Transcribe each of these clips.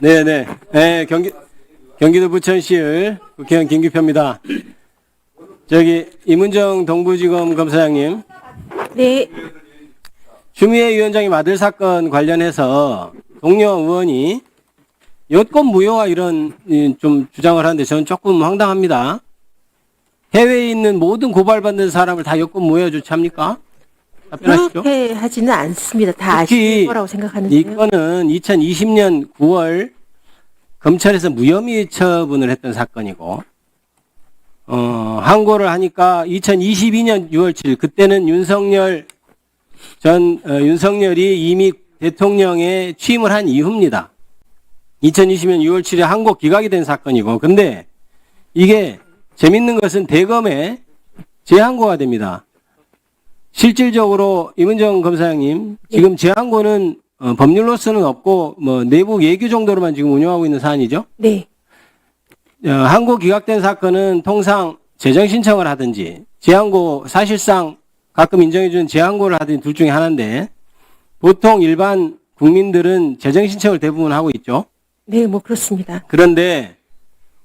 네네. 네, 경기도 부천시의 국회의원 김기표입니다. 저기, 이문정 동부지검 검사장님. 네, 추미애 위원장이 아들 사건 관련해서 동료 의원이 여권 무효화 이런 좀 주장을 하는데 저는 조금 황당합니다. 해외에 있는 모든 고발받는 사람을 다 여권 무효화 조치합니까? 답변하시죠. 그렇게 하지는 않습니다. 다 특히 아실 거라고 생각하는데요. 이 건은 2020년 9월 검찰에서 무혐의 처분을 했던 사건이고, 항고를 하니까 2022년 6월 7일, 그때는 윤석열이 이미 대통령에 취임을 한 이후입니다. 2020년 6월 7일 항고 기각이 된 사건이고, 근데 이게 재밌는 것은 대검에 재항고가 됩니다. 실질적으로 이문정 검사장님, 지금 재항고는 법률로서는 없고 뭐 내부 예규 정도로만 지금 운영하고 있는 사안이죠. 네, 항고 기각된 사건은 통상 재정 신청을 하든지 재항고 사실상 가끔 인정해주는 재항고를 하든지 둘 중에 하나인데 보통 일반 국민들은 재정 신청을 대부분 하고 있죠. 네, 뭐 그렇습니다. 그런데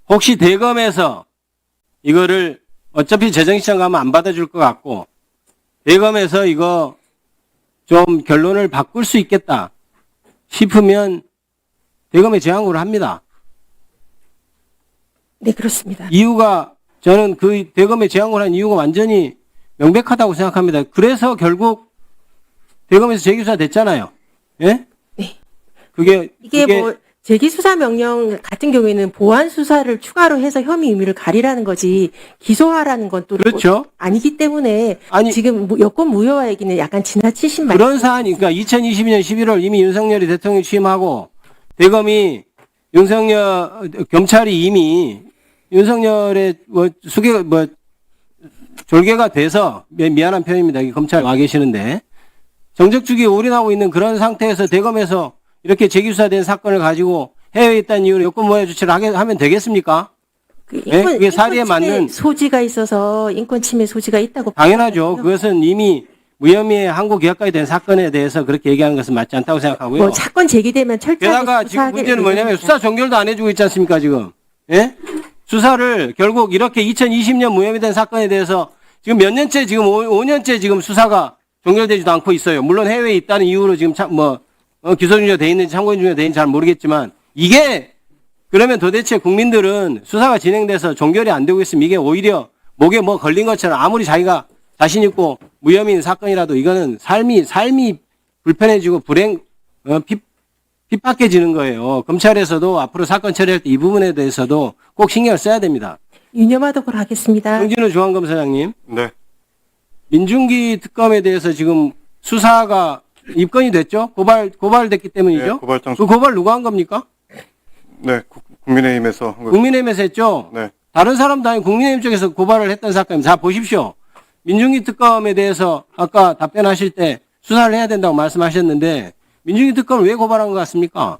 혹시 대검에서 이거를 어차피 재정 신청 가면 안 받아줄 것 같고 대검에서 이거 좀 결론을 바꿀 수 있겠다 싶으면 대검에 재항고를 합니다. 네, 그렇습니다. 이유가 저는 그 대검에 재항고를 한 이유가 완전히 명백하다고 생각합니다. 그래서 결국 대검에서 재기수사 됐잖아요. 예? 네. 그게 뭐 재기수사 명령 같은 경우에는 보완 수사를 추가로 해서 혐의 의미를 가리라는 거지 기소하라는 건 또 그렇죠. 아니기 때문에 아니, 지금 여권 무효화 얘기는 약간 지나치신 말. 그런 사안이 그러니까 2022년 11월 이미 윤석열이 대통령 취임하고 대검이 검찰이 이미 윤석열의 졸개가 돼서 미안한 표현입니다. 검찰 와 계시는데 정적주기에 올인하고 있는 그런 상태에서 대검에서 이렇게 재기수사된 사건을 가지고 해외에 있다는 이유로 여권 무효 조치를 하면 되겠습니까? 그게 사리에 맞는 소지가 있어서 인권 침해 소지가 있다고. 당연하죠. 그것은 이미 무혐의 항고 기각까지 된 사건에 대해서 그렇게 얘기하는 것은 맞지 않다고 생각하고요. 뭐 사건 제기되면 철저하게 게다가 지금 문제는 뭐냐면 수사 종결도 안 해주고 있지 않습니까 지금? 예? 수사를 결국 이렇게 2020년 무혐의 된 사건에 대해서 지금 몇 년째 지금 5년째 지금 수사가 종결되지도 않고 있어요. 물론 해외에 있다는 이유로 지금 기소 중지가 돼 있는지 참고 중지가 돼 있는지 잘 모르겠지만 이게 그러면 도대체 국민들은 수사가 진행돼서 종결이 안 되고 있으면 이게 오히려 목에 뭐 걸린 것처럼 아무리 자기가 자신 있고 무혐의인 사건이라도 이거는 삶이 불편해지고 핍박해지는 거예요. 검찰에서도 앞으로 사건 처리할 때 이 부분에 대해서도 꼭 신경을 써야 됩니다. 유념하도록 하겠습니다. 정진우 중앙검사장님. 네. 민중기 특검에 대해서 지금 수사가 입건이 됐죠? 고발됐기 때문이죠? 네, 고발장. 그 고발 누가 한 겁니까? 네, 국민의힘에서 한 거죠. 국민의힘에서 했죠? 네. 다른 사람도 아니고 국민의힘 쪽에서 고발을 했던 사건입니다. 자, 보십시오. 민중기 특검에 대해서 아까 답변하실 때 수사를 해야 된다고 말씀하셨는데 민중기 특검을 왜 고발한 것 같습니까?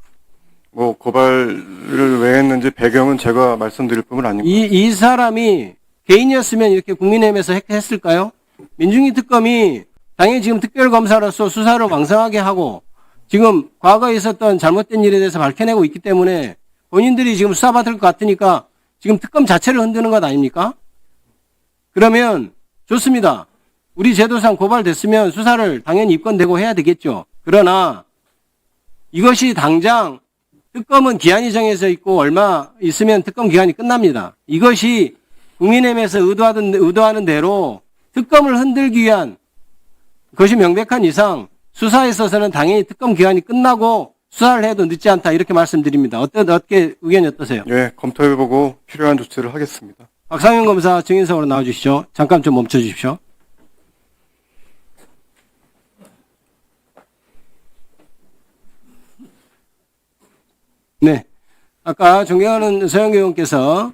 뭐 고발을 왜 했는지 배경은 제가 말씀드릴 뿐은 아니고. 이 사람이 개인이었으면 이렇게 국민의힘에서 했을까요? 민중기 특검이 당연히 지금 특별검사로서 수사를 왕성하게 하고 지금 과거에 있었던 잘못된 일에 대해서 밝혀내고 있기 때문에 본인들이 지금 수사받을 것 같으니까 지금 특검 자체를 흔드는 것 아닙니까? 그러면 좋습니다. 우리 제도상 고발됐으면 수사를 당연히 입건되고 해야 되겠죠. 그러나 이것이 당장 특검은 기한이 정해져 있고 얼마 있으면 특검 기한이 끝납니다. 이것이 국민의힘에서 의도하는 대로 특검을 흔들기 위한 그것이 명백한 이상 수사에 있어서는 당연히 특검 기한이 끝나고 수사를 해도 늦지 않다 이렇게 말씀드립니다. 어떻게 의견이 어떠세요? 예, 검토해보고 필요한 조치를 하겠습니다. 박상현 검사 증인석으로 나와주시죠. 잠깐 좀 멈춰주십시오. 네. 아까 존경하는 서영교 의원께서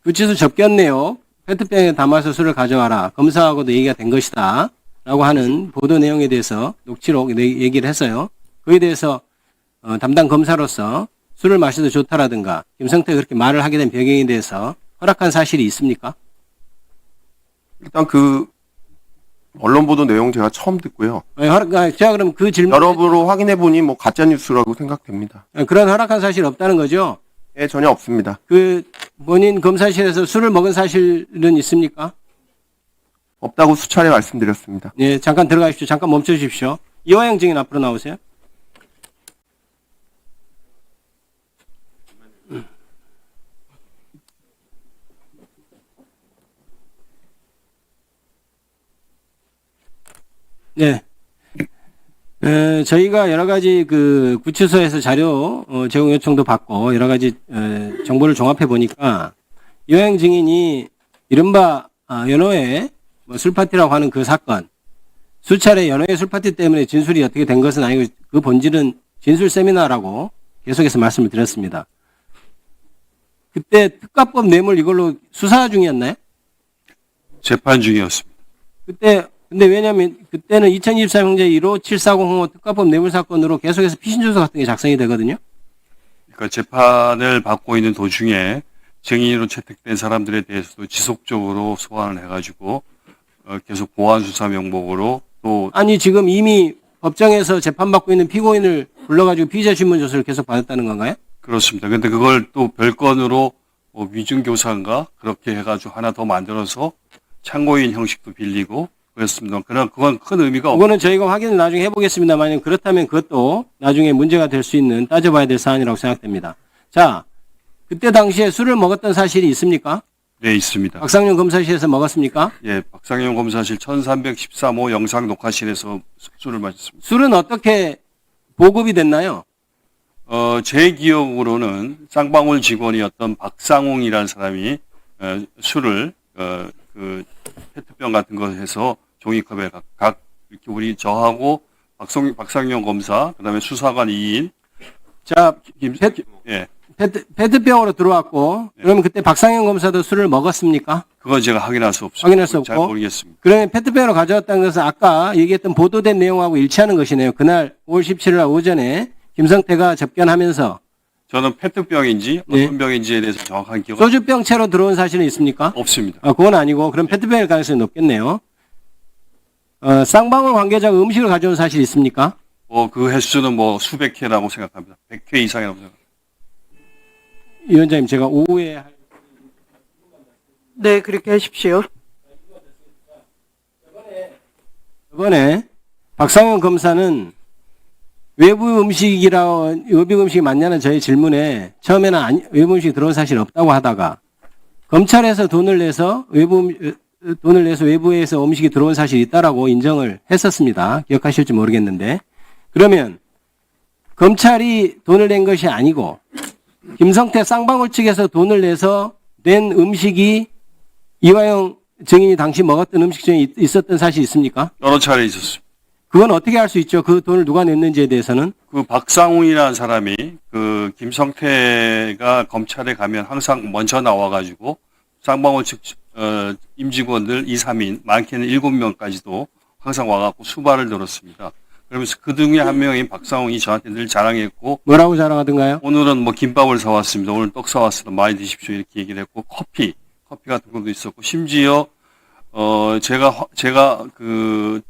구치소 접견내요. 페트병에 담아서 술을 가져와라. 검사하고도 얘기가 된 것이다. 라고 하는 보도 내용에 대해서 녹취록 얘기를 했어요. 그에 대해서 담당 검사로서 술을 마셔도 좋다라든가 김성태가 그렇게 말을 하게 된 배경에 대해서 허락한 사실이 있습니까? 일단 그 언론 보도 내용 제가 처음 듣고요. 제가 그럼 그 질문 여러분으로 확인해 보니 뭐 가짜 뉴스라고 생각됩니다. 그런 허락한 사실 없다는 거죠? 예, 전혀 없습니다. 그 본인 검사실에서 술을 먹은 사실은 있습니까? 없다고 수차례 말씀드렸습니다. 네, 잠깐 들어가십시오. 잠깐 멈춰 주십시오. 이화영 증인 앞으로 나오세요. 네. 저희가 여러 가지 그 구치소에서 자료 제공 요청도 받고 여러 가지 정보를 종합해 보니까 이화영 증인이 이른바 연호회 뭐 술파티라고 하는 그 사건 수차례 연호회 술파티 때문에 진술이 어떻게 된 것은 아니고 그 본질은 진술 세미나라고 계속해서 말씀을 드렸습니다. 그때 특가법 뇌물 이걸로 수사 중이었나요? 재판 중이었습니다. 그때 근데 왜냐하면 그때는 2024 형제 1호 7405 특가법 뇌물 사건으로 계속해서 피신조서 같은 게 작성이 되거든요. 그러니까 재판을 받고 있는 도중에 증인으로 채택된 사람들에 대해서도 지속적으로 소환을 해가지고 계속 보안 수사 명목으로 또 아니 지금 이미 법정에서 재판받고 있는 피고인을 불러가지고 피의자 신문 조서를 계속 받았다는 건가요? 그렇습니다. 근데 그걸 또 별건으로 뭐 위증교사인가 그렇게 해가지고 하나 더 만들어서 참고인 형식도 빌리고 그랬습니다. 그러나 그건 큰 의미가 없고 그거는 저희가 확인을 나중에 해보겠습니다만 그렇다면 그것도 나중에 문제가 될 수 있는 따져봐야 될 사안이라고 생각됩니다. 자, 그때 당시에 술을 먹었던 사실이 있습니까? 네 있습니다. 박상용 검사실에서 먹었습니까? 예, 박상용 검사실 1313호 영상 녹화실에서 술을 마셨습니다. 술은 어떻게 보급이 됐나요? 제 기억으로는 쌍방울 직원이었던 박상웅이라는 사람이 술을 그 페트병 같은 거 해서 종이컵에 각 이렇게 우리 저하고 박상용 검사 그다음에 수사관 2인 자, 예 페트병으로 들어왔고 그러면 그때 박상현 검사도 술을 먹었습니까? 그건 제가 확인할 수 없습니다. 확인할 수 잘 없고. 모르겠습니다. 그러면 페트병으로 가져왔다는 것은 아까 얘기했던 보도된 내용하고 일치하는 것이네요. 그날 5월 17일 날 오전에 김성태가 접견하면서 저는 페트병인지 네. 어떤 병인지에 대해서 정확한 기억 소주병 채로 들어온 사실은 있습니까? 없습니다. 그건 아니고 그럼 페트병일 가능성이 높겠네요. 쌍방울 관계자가 음식을 가져온 사실이 있습니까? 그 횟수는 뭐 수백 회라고 생각합니다. 100회 이상이라고 생각합니다. 위원장님 제가 오후에 네, 그렇게 하십시오. 이번에 박상현 검사는 외부 음식이 맞냐는 저희 질문에 처음에는 외부 음식이 들어온 사실이 없다고 하다가 검찰에서 돈을 내서 외부에서 음식이 들어온 사실이 있다라고 인정을 했었습니다. 기억하실지 모르겠는데 그러면 검찰이 돈을 낸 것이 아니고 김성태 쌍방울 측에서 돈을 내서 낸 음식이 이화영 증인이 당시 먹었던 음식 중에 있었던 사실이 있습니까? 여러 차례 있었습니다. 그건 어떻게 알 수 있죠? 그 돈을 누가 냈는지에 대해서는? 그 박상훈이라는 사람이 그 김성태가 검찰에 가면 항상 먼저 나와가지고 쌍방울 측 임직원들 2, 3인 많게는 7명까지도 항상 와갖고 수발을 들었습니다. 그러면서 그 중에 한 명인 박상훈이 저한테 늘 자랑했고 뭐라고 자랑하던가요? 오늘은 뭐 김밥을 사왔습니다. 오늘 떡 사왔습니다. 많이 드십시오. 이렇게 얘기를 했고 커피 같은 것도 있었고 심지어 제가 그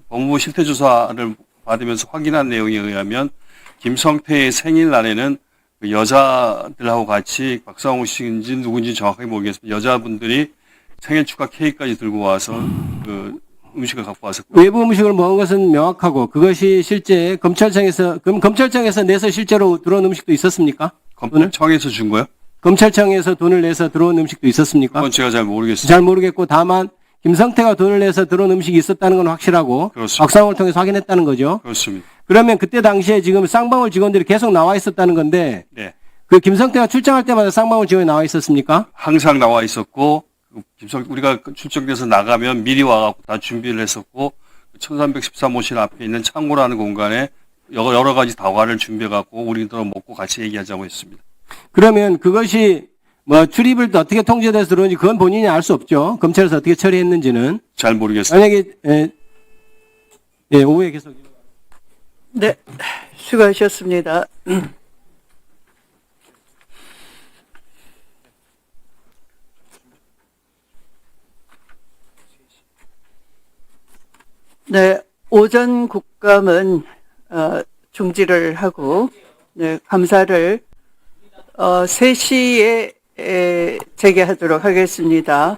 법무부 실태조사를 받으면서 확인한 내용에 의하면 김성태의 생일날에는 그 여자들하고 같이 박상호 씨인지 누군지 정확하게 모르겠습니다. 여자분들이 생일 축하 케이크까지 들고 와서 그 음식을 갖고 와서 외부 음식을 먹은 것은 명확하고 그것이 실제 검찰청에서 내서 실제로 들어온 음식도 있었습니까? 검찰청에서 준 거요? 검찰청에서 돈을 내서 들어온 음식도 있었습니까? 그건 제가 잘 모르겠습니다. 잘 모르겠고 다만 김성태가 돈을 내서 들어온 음식이 있었다는 건 확실하고 그렇습니다. 박상호를 통해서 확인했다는 거죠. 그렇습니다. 그러면 그때 당시에 지금 쌍방울 직원들이 계속 나와 있었다는 건데 네. 그 김성태가 출장할 때마다 쌍방울 직원이 나와 있었습니까? 항상 나와 있었고 우리가 출정돼서 나가면 미리 와갖고 다 준비를 했었고 1313호실 앞에 있는 창고라는 공간에 여러 가지 다과를 준비해갖고 우리들 먹고 같이 얘기하자고 했습니다. 그러면 그것이 뭐 출입을 또 어떻게 통제돼서 들어오는지 그건 본인이 알 수 없죠. 검찰에서 어떻게 처리했는지는. 잘 모르겠습니다. 만약에 오후에 계속. 네, 수고하셨습니다. 네, 오전 국감은 중지를 하고 네, 감사를 3시에 재개하도록 하겠습니다.